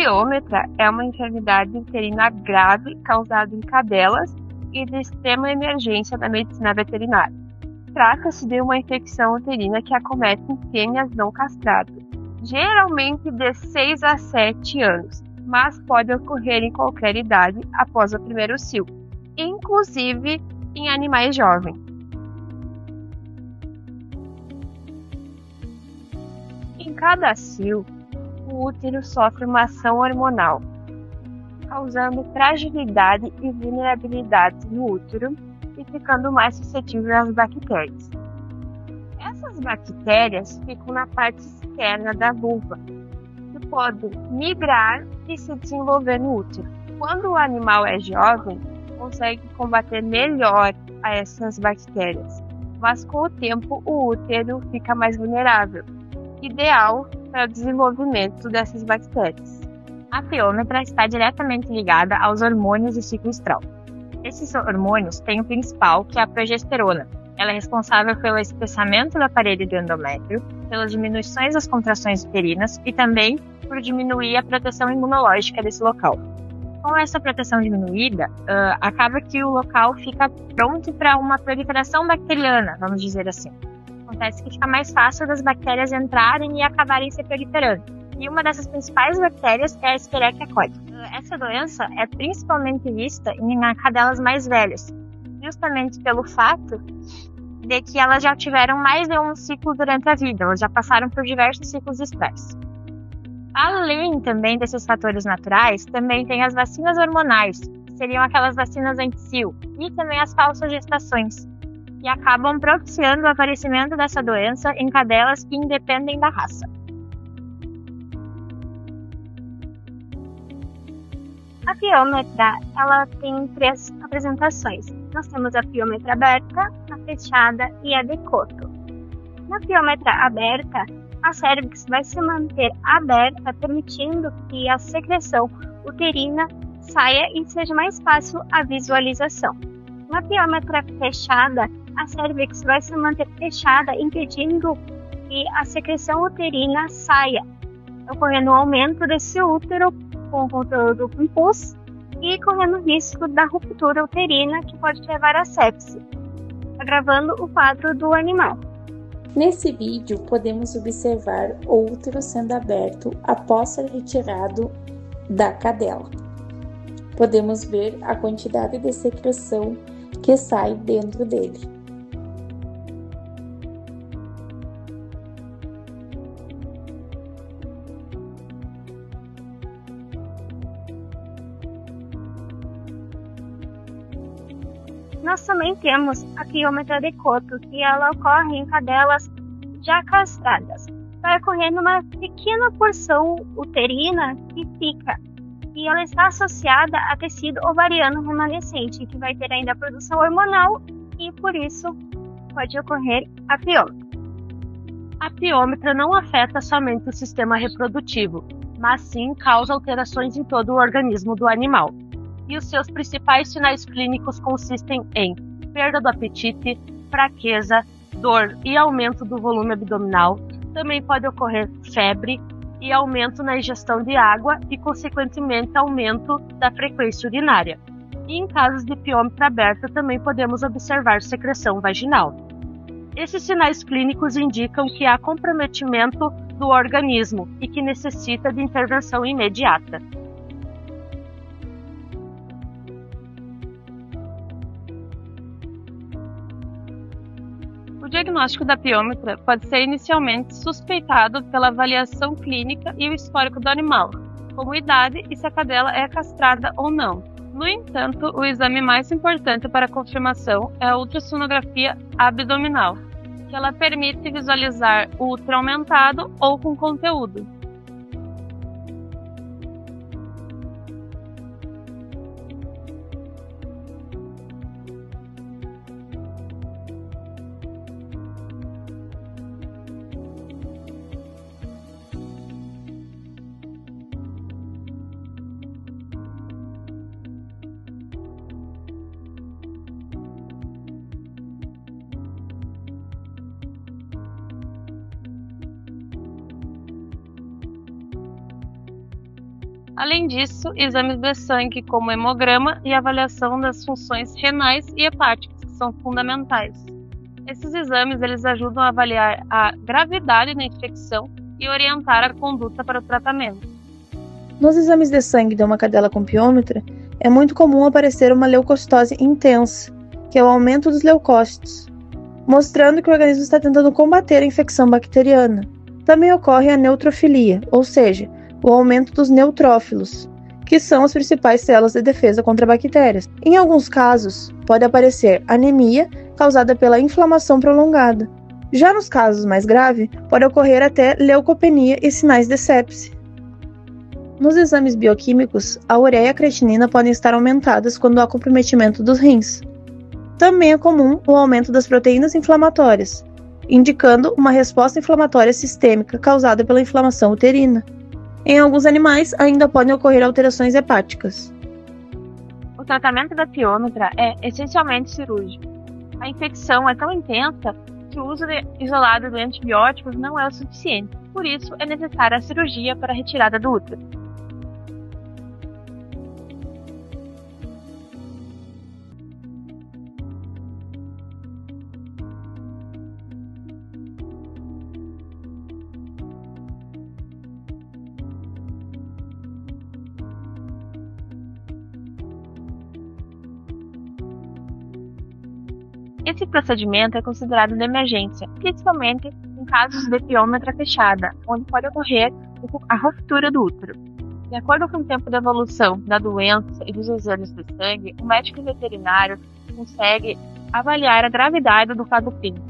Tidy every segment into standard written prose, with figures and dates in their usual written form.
piômetra é uma enfermidade uterina grave causada em cadelas e de extrema emergência da medicina veterinária. Trata-se de uma infecção uterina que acomete fêmeas não castradas, geralmente de 6 a 7 anos, mas pode ocorrer em qualquer idade após o primeiro cio, inclusive em animais jovens. Em cada cio, o útero sofre uma ação hormonal, causando fragilidade e vulnerabilidade no útero e ficando mais suscetível às bactérias. Essas bactérias ficam na parte externa da vulva, que podem migrar e se desenvolver no útero. Quando o animal é jovem, consegue combater melhor a essas bactérias, mas com o tempo o útero fica mais vulnerável, ideal para o desenvolvimento dessas bactérias. A piômetra está diretamente ligada aos hormônios do ciclo estral. Esses hormônios têm o principal, que é a progesterona. Ela é responsável pelo espessamento do aparelho do endométrio, pelas diminuições das contrações uterinas e também por diminuir a proteção imunológica desse local. Com essa proteção diminuída, acaba que o local fica pronto para uma proliferação bacteriana, vamos dizer assim. Acontece que fica mais fácil das bactérias entrarem e acabarem se proliferando. E uma dessas principais bactérias é a Escherichia coli. Essa doença é principalmente vista em cadelas mais velhas, justamente pelo fato de que elas já tiveram mais de um ciclo durante a vida, elas já passaram por diversos ciclos estrais. Além também desses fatores naturais, também tem as vacinas hormonais, que seriam aquelas vacinas anti-cio, e também as falsas gestações, que acabam propiciando o aparecimento dessa doença em cadelas que independem da raça. A piômetra, ela tem 3 apresentações. Nós temos a piômetra aberta, a fechada e a de coto. Na piômetra aberta, a cérvix vai se manter aberta, permitindo que a secreção uterina saia e seja mais fácil a visualização. Na piômetra fechada, a cérvix vai se manter fechada, impedindo que a secreção uterina saia, ocorrendo um aumento desse útero com conteúdo com pus e correndo risco da ruptura uterina, que pode levar à sepse, agravando o quadro do animal. Nesse vídeo, podemos observar o útero sendo aberto após ser retirado da cadela. Podemos ver a quantidade de secreção que sai dentro dele. Nós também temos a piômetra de coto, que ela ocorre em cadelas já castradas. Vai ocorrendo uma pequena porção uterina que fica, e ela está associada a tecido ovariano remanescente, que vai ter ainda a produção hormonal e por isso pode ocorrer a piômetra. A piômetra não afeta somente o sistema reprodutivo, mas sim causa alterações em todo o organismo do animal. E os seus principais sinais clínicos consistem em perda do apetite, fraqueza, dor e aumento do volume abdominal. Também pode ocorrer febre e aumento na ingestão de água e, consequentemente, aumento da frequência urinária. E em casos de piômetra aberta também podemos observar secreção vaginal. Esses sinais clínicos indicam que há comprometimento do organismo e que necessita de intervenção imediata. O diagnóstico da piômetra pode ser inicialmente suspeitado pela avaliação clínica e o histórico do animal, como idade e se a cadela é castrada ou não. No entanto, o exame mais importante para a confirmação é a ultrassonografia abdominal, que ela permite visualizar o útero aumentado ou com conteúdo. Além disso, exames de sangue como hemograma e avaliação das funções renais e hepáticas, que são fundamentais. Esses exames eles ajudam a avaliar a gravidade da infecção e orientar a conduta para o tratamento. Nos exames de sangue de uma cadela com piômetra, é muito comum aparecer uma leucocitose intensa, que é o aumento dos leucócitos, mostrando que o organismo está tentando combater a infecção bacteriana. Também ocorre a neutrofilia, ou seja, o aumento dos neutrófilos, que são as principais células de defesa contra bactérias. Em alguns casos, pode aparecer anemia causada pela inflamação prolongada. Já nos casos mais graves, pode ocorrer até leucopenia e sinais de sepse. Nos exames bioquímicos, a ureia e a creatinina podem estar aumentadas quando há comprometimento dos rins. Também é comum o aumento das proteínas inflamatórias, indicando uma resposta inflamatória sistêmica causada pela inflamação uterina. Em alguns animais, ainda podem ocorrer alterações hepáticas. O tratamento da piômetra é essencialmente cirúrgico. A infecção é tão intensa que o uso isolado de antibióticos não é o suficiente. Por isso, é necessária a cirurgia para a retirada do útero. Esse procedimento é considerado de emergência, principalmente em casos de piômetra fechada, onde pode ocorrer a ruptura do útero. De acordo com o tempo de evolução da doença e dos exames de sangue, o médico veterinário consegue avaliar a gravidade do caso clínico.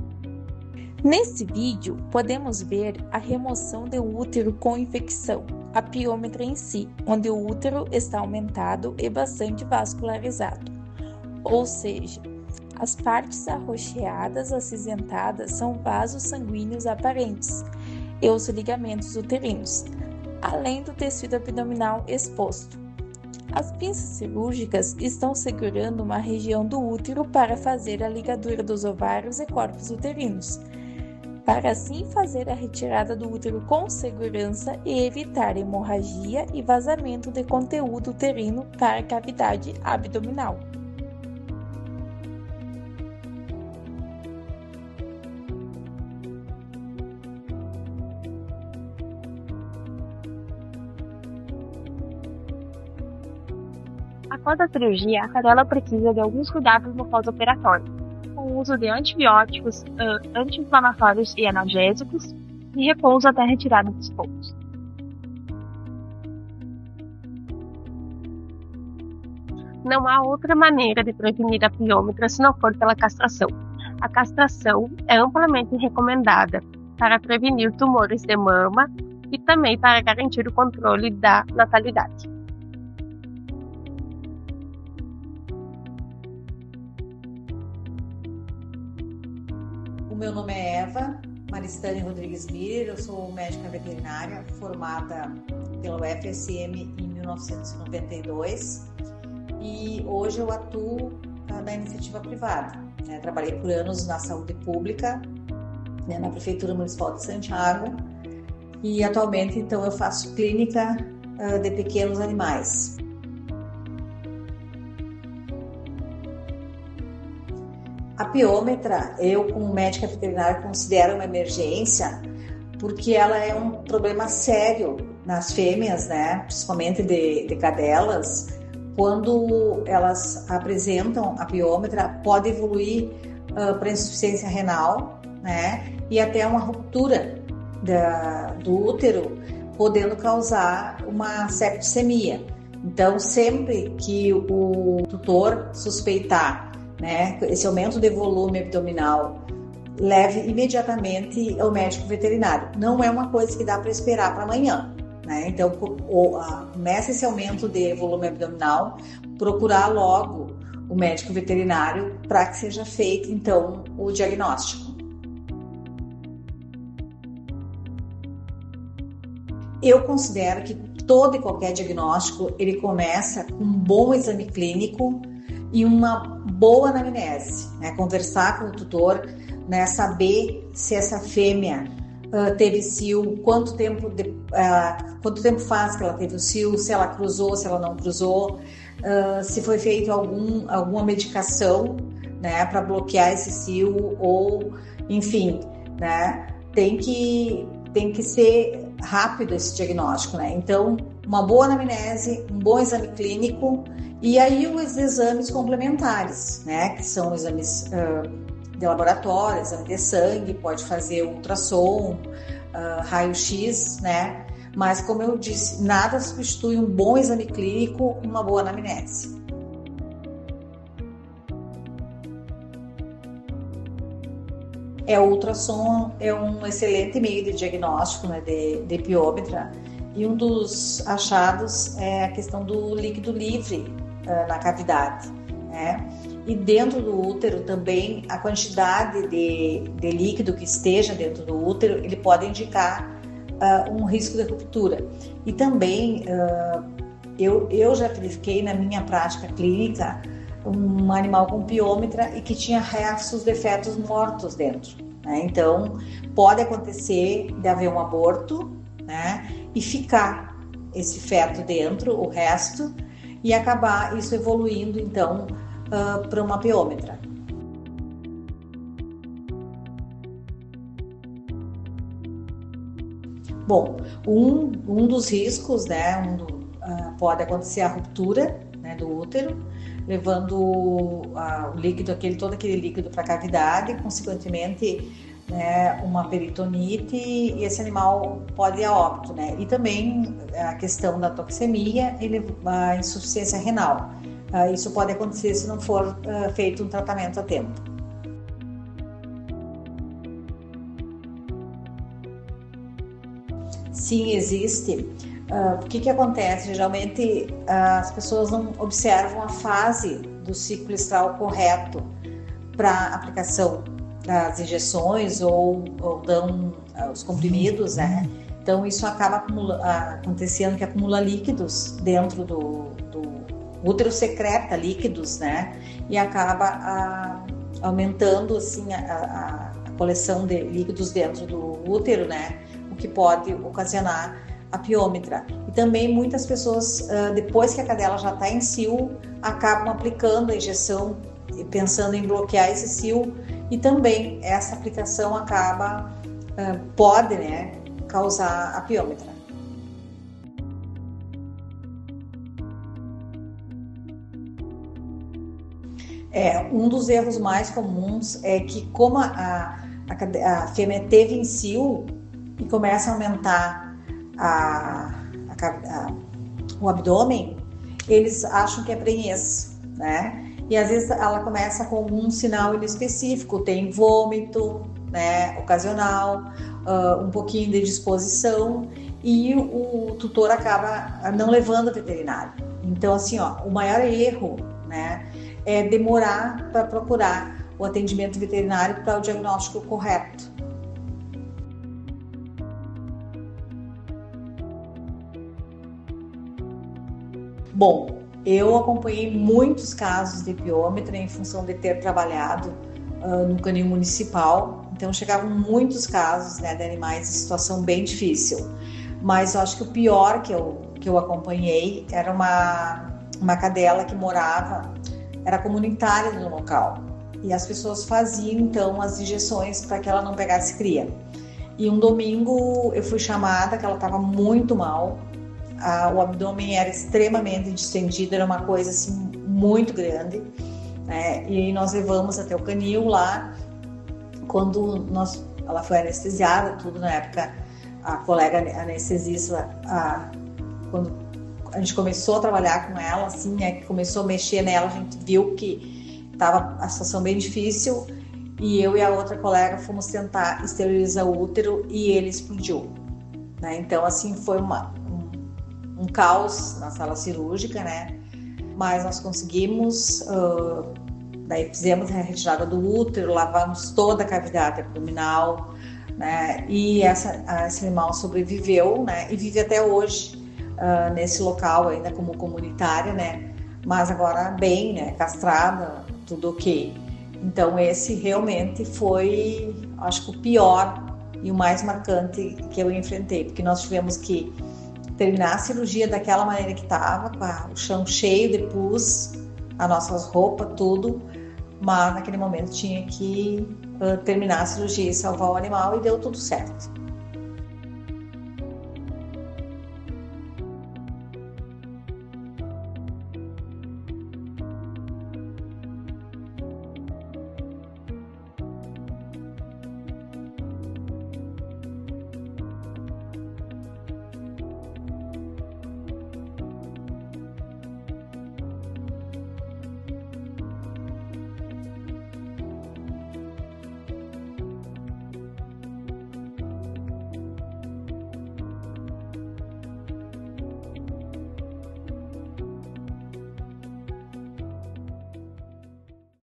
Nesse vídeo, podemos ver a remoção do útero com infecção, a piômetra em si, onde o útero está aumentado e bastante vascularizado, ou seja, as partes arroxeadas acinzentadas são vasos sanguíneos aparentes e os ligamentos uterinos, além do tecido abdominal exposto. As pinças cirúrgicas estão segurando uma região do útero para fazer a ligadura dos ovários e corpos uterinos, para assim fazer a retirada do útero com segurança e evitar hemorragia e vazamento de conteúdo uterino para a cavidade abdominal. Após a cirurgia, a cadela precisa de alguns cuidados no pós-operatório, com o uso de antibióticos, anti-inflamatórios e analgésicos, e repouso até a retirada dos pontos. Não há outra maneira de prevenir a piômetra se não for pela castração. A castração é amplamente recomendada para prevenir tumores de mama e também para garantir o controle da natalidade. O meu nome é Eva Maristane Rodrigues Miller, eu sou médica veterinária formada pela UFSM em 1992 e hoje eu atuo na iniciativa privada. Trabalhei por anos na saúde pública, na Prefeitura Municipal de Santiago e atualmente então eu faço clínica de pequenos animais. A piômetra, eu como médica veterinária considero uma emergência porque ela é um problema sério nas fêmeas, principalmente de cadelas. Quando elas apresentam a piômetra, pode evoluir para insuficiência renal, e até uma ruptura do útero, podendo causar uma septicemia. Então, sempre que o tutor suspeitar esse aumento de volume abdominal, leve imediatamente ao médico veterinário. Não é uma coisa que dá para esperar para amanhã, Então, começa esse aumento de volume abdominal, procurar logo o médico veterinário para que seja feito, então, o diagnóstico. Eu considero que todo e qualquer diagnóstico, ele começa com um bom exame clínico e uma boa anamnese, conversar com o tutor, saber se essa fêmea teve cio, quanto tempo faz que ela teve o cio, se ela cruzou, se ela não cruzou, se foi feito alguma medicação, né, para bloquear esse cio, ou enfim, né, tem que ser rápido esse diagnóstico, né? Então, uma boa anamnese, um bom exame clínico e aí os exames complementares, né, que são exames de laboratório, exame de sangue, pode fazer ultrassom, raio-x, né? Mas, como eu disse, nada substitui um bom exame clínico e uma boa anamnese. O ultrassom é um excelente meio de diagnóstico, né, de epiômetra, e um dos achados é a questão do líquido livre na cavidade, né? E dentro do útero também, a quantidade de líquido que esteja dentro do útero, ele pode indicar um risco de ruptura. E também, eu já verifiquei na minha prática clínica um animal com piômetra e que tinha restos de fetos mortos dentro, né? Então, pode acontecer de haver um aborto, né, e ficar esse feto dentro, o resto, e acabar isso evoluindo, então, para uma piômetra. Bom, um dos riscos, né, pode acontecer a ruptura, né, do útero, levando o líquido, todo aquele líquido para a cavidade, consequentemente, né, uma peritonite, e esse animal pode ir a óbito, né? E também a questão da toxemia e a insuficiência renal. Isso pode acontecer se não for feito um tratamento a tempo. Sim, existe. O que acontece? Geralmente as pessoas não observam a fase do ciclo menstrual correto para aplicação das injeções ou dão os comprimidos, né? Então isso acaba acontecendo que acumula líquidos dentro do o útero secreta líquidos, né? E acaba aumentando assim a coleção de líquidos dentro do útero, né? O que pode ocasionar a piômetra. E também muitas pessoas, depois que a cadela já está em cio, acabam aplicando a injeção, pensando em bloquear esse cio, e também essa aplicação pode, né, causar a piômetra. Um dos erros mais comuns é que, como a fêmea teve em cio e começa a aumentar o abdômen, eles acham que é prenhez, né? E às vezes ela começa com algum sinal inespecífico, tem vômito, né, ocasional, um pouquinho de disposição, e o tutor acaba não levando ao veterinário. Então, assim, o maior erro, né, é demorar para procurar o atendimento veterinário para o diagnóstico correto. Bom, eu acompanhei muitos casos de piômetra em função de ter trabalhado no canil municipal, então chegavam muitos casos, né, de animais em situação bem difícil. Mas eu acho que o pior que eu acompanhei era uma cadela que era comunitária no local, e as pessoas faziam então as injeções para que ela não pegasse cria. E um domingo eu fui chamada, que ela estava muito mal, o abdômen era extremamente distendido, era uma coisa assim muito grande, né? E nós levamos até o canil lá. Quando ela foi anestesiada, tudo na época, a colega anestesista, quando a gente começou a trabalhar com ela, assim, né, que começou a mexer nela, a gente viu que estava a situação bem difícil, e eu e a outra colega fomos tentar esterilizar o útero e ele explodiu, né? Então, assim, foi um caos na sala cirúrgica, né? Mas nós conseguimos, daí fizemos a retirada do útero, lavamos toda a cavidade abdominal, né? E esse animal sobreviveu, né? E vive até hoje nesse local, ainda como comunitária, né? Mas agora bem, né? Castrada, tudo ok. Então esse realmente foi, acho que o pior e o mais marcante que eu enfrentei, porque nós tivemos que terminar a cirurgia daquela maneira que estava, com o chão cheio de pus, as nossas roupas, tudo, mas naquele momento tinha que terminar a cirurgia e salvar o animal, e deu tudo certo.